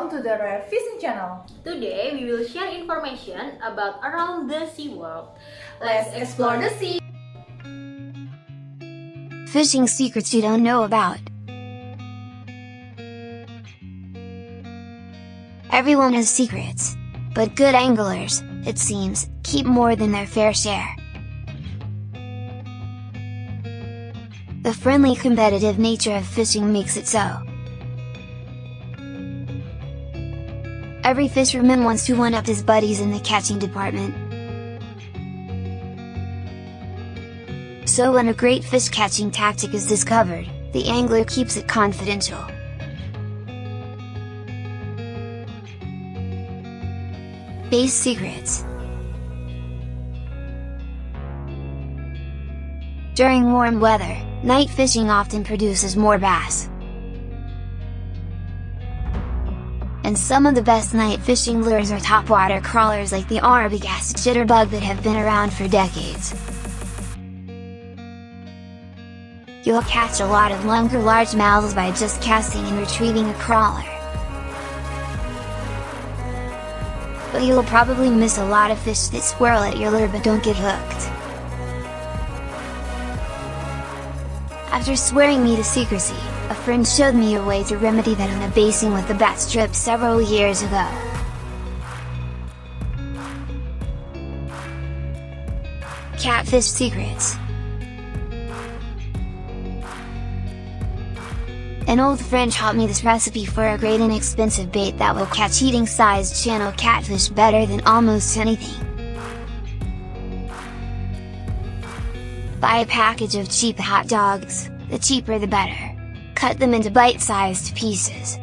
welcome to the Rare Fishing channel. Today we will share information about around the sea world. Let's explore the sea! Fishing secrets you don't know about. Everyone has secrets, but good anglers, it seems, keep more than their fair share. The friendly competitive nature of fishing makes it so. Every fisherman wants to one-up his buddies in the catching department. So when a great fish catching tactic is discovered, the angler keeps it confidential. Base secrets. During warm weather, night fishing often produces more bass. And some of the best night fishing lures are topwater crawlers like the Arbogast jitterbug that have been around for decades. You'll catch a lot of longer largemouths by just casting and retrieving a crawler. But you'll probably miss a lot of fish that swirl at your lure but don't get hooked. After swearing me to secrecy, a friend showed me a way to remedy that on a basing with the bat strip several years ago. Catfish secrets. An old friend taught me this recipe for a great inexpensive bait that will catch eating-sized channel catfish better than almost anything. Buy a package of cheap hot dogs, the cheaper the better. Cut them into bite-sized pieces.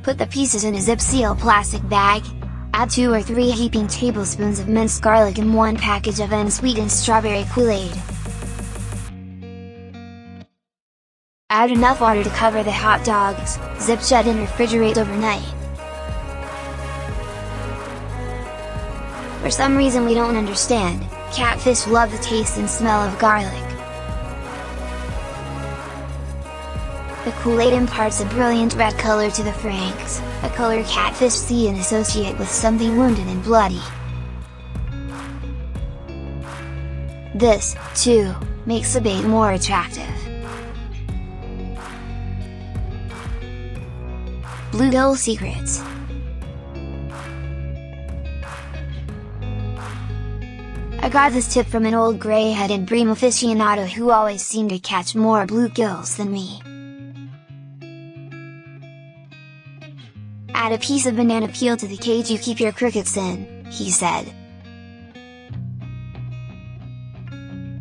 Put the pieces in a zip-seal plastic bag. Add 2 or 3 heaping tablespoons of minced garlic and 1 package of unsweetened strawberry Kool-Aid. Add enough water to cover the hot dogs, zip shut and refrigerate overnight. For some reason we don't understand, catfish love the taste and smell of garlic. The Kool-Aid imparts a brilliant red color to the franks, a color catfish see and associate with something wounded and bloody. This, too, makes the bait more attractive. Bluegill secrets. I got this tip from an old gray-headed bream aficionado who always seemed to catch more bluegills than me. Add a piece of banana peel to the cage you keep your crickets in, he said.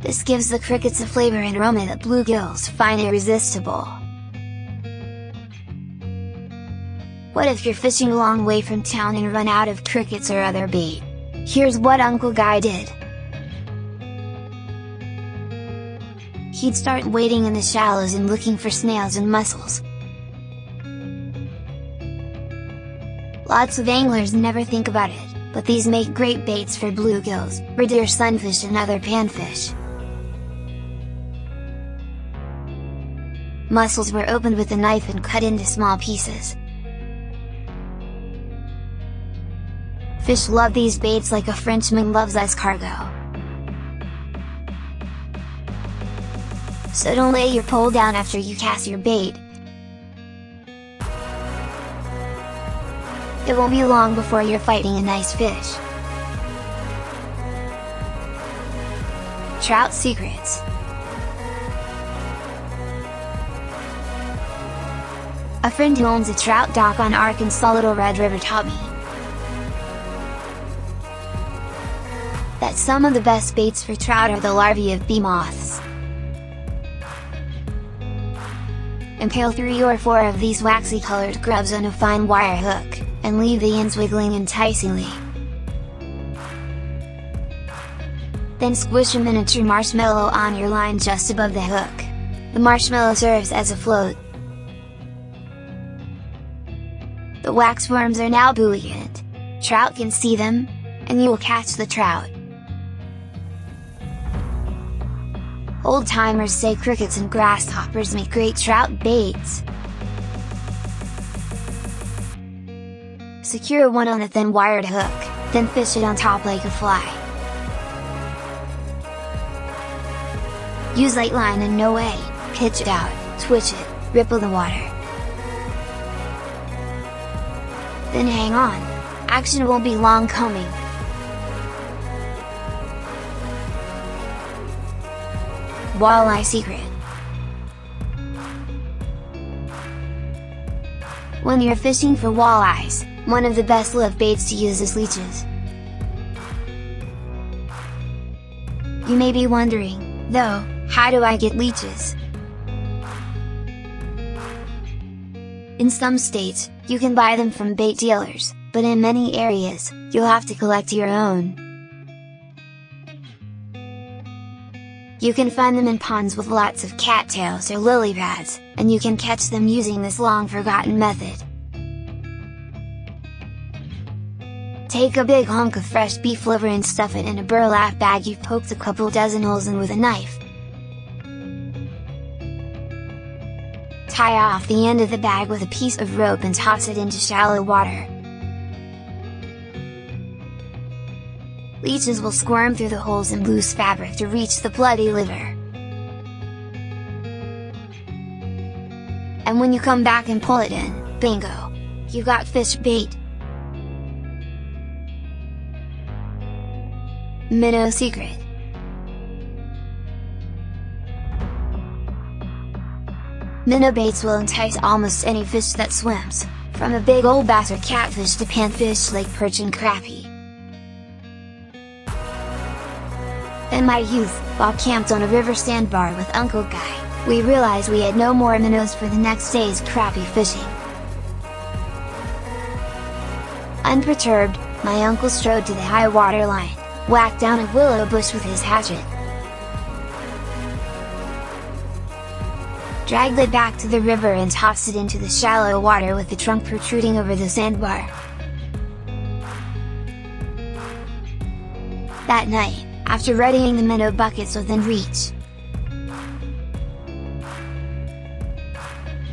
This gives the crickets a flavor and aroma that bluegills find irresistible. What if you're fishing a long way from town and run out of crickets or other bait? Here's what Uncle Guy did. He'd start wading in the shallows and looking for snails and mussels. Lots of anglers never think about it, but these make great baits for bluegills, red ear sunfish and other panfish. Mussels were opened with a knife and cut into small pieces. Fish love these baits like a Frenchman loves escargot. So don't lay your pole down after you cast your bait. It won't be long before you're fighting a nice fish. Trout secrets. A friend who owns a trout dock on Arkansas Little Red River taught me that some of the best baits for trout are the larvae of bee moths. Impale 3 or 4 of these waxy colored grubs on a fine wire hook, and leave the ends wiggling enticingly. Then squish a miniature marshmallow on your line just above the hook. The marshmallow serves as a float. The waxworms are now buoyant. Trout can see them, and you will catch the trout. Old-timers say crickets and grasshoppers make great trout baits. Secure one on a thin wired hook, then fish it on top like a fly. Use light line and no way, pitch it out, twitch it, ripple the water. Then hang on. Action won't be long coming. Walleye secret. When you're fishing for walleyes, one of the best live baits to use is leeches. You may be wondering, though, how do I get leeches? In some states, you can buy them from bait dealers, but in many areas, you'll have to collect your own. You can find them in ponds with lots of cattails or lily pads, and you can catch them using this long-forgotten method. Take a big hunk of fresh beef liver and stuff it in a burlap bag you've poked a couple dozen holes in with a knife. Tie off the end of the bag with a piece of rope and toss it into shallow water. Leeches will squirm through the holes in loose fabric to reach the bloody liver. And when you come back and pull it in, bingo! You got fish bait! Minnow secret. Minnow baits will entice almost any fish that swims, from a big old bass or catfish to panfish like perch and crappie. In my youth, while camped on a river sandbar with Uncle Guy, we realized we had no more minnows for the next day's crappie fishing. Unperturbed, my uncle strode to the high water line, whacked down a willow bush with his hatchet, dragged it back to the river and tossed it into the shallow water with the trunk protruding over the sandbar. That night, after readying the minnow buckets within reach,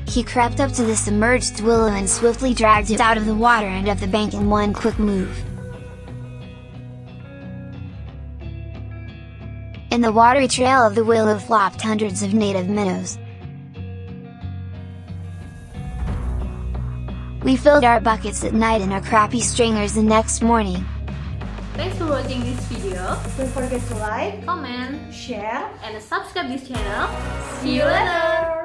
he crept up to the submerged willow and swiftly dragged it out of the water and up the bank in one quick move. In the watery trail of the willow flopped hundreds of native minnows. We filled our buckets at night and our crappie stringers the next morning. Thanks for watching this video. Don't forget to like, Comment, share, and subscribe this channel. see you later!